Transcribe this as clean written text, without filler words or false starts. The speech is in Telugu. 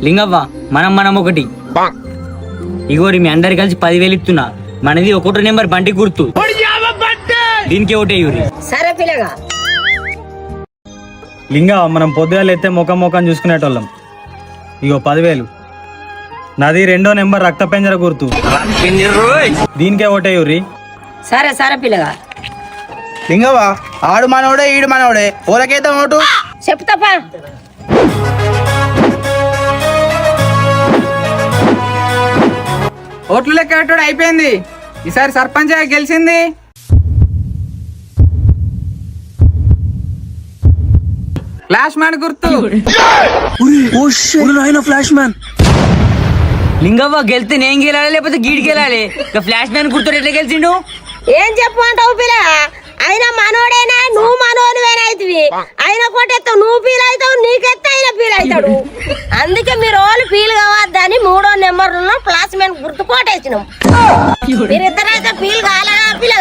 లింగవ్వ మనం ఒకటి ఇగోరి మీ అందరు కలిసి 10,000 ఇస్తున్నా. మనది ఒకటో నెంబర్ బండి గుర్తు, దీనికి ఒకటేయూరి. సరే పిల్లగా. లింగా మనం పొద్దుగాలు ఎత్తే ముఖం చూసుకునేటోళ్ళం. ఇగో 10,000. నాది రెండో నెంబర్ రక్త పెంజర గుర్తు, దీనికే ఒకటేయూరి. సరే సరే పిల్లగా. లింగవ్వ ఆడు మనోడే ఈడు మనోడే, ఓలకైతే ఓటు చెప్తాపా. ఓట్లు లెక్క అయిపోయింది. ఈసారి సర్పంచ్ గెలిచింది. ఫ్లాష్ మ్యాన్ గుర్తు. Flash man. లింగవ్వ గెలితే నేను గెలాలి లేకపోతే గీడికి వెళ్ళాలి. ఇక ఫ్లాష్ మ్యాన్ గుర్తు ఎట్లా గెలిచిండు? ఏం చెప్పమంటావు పిల్లగా? అయినా మనోడేనా, నువ్వు మనోడువేనైతివి. అయినా కొట్టేస్తావు, నువ్వు ఫీల్ అవుతావు, నీకెత్తే ఆయన ఫీల్ అవుతాడు. అందుకే మీరు వాళ్ళు ఫీల్ కావద్దని 3వ నెంబర్ ఫ్లాష్ మ్యాన్ గుర్తు కోటేసినాం. మీరిద్దరైతే ఫీల్ కావాలా పిల్ల?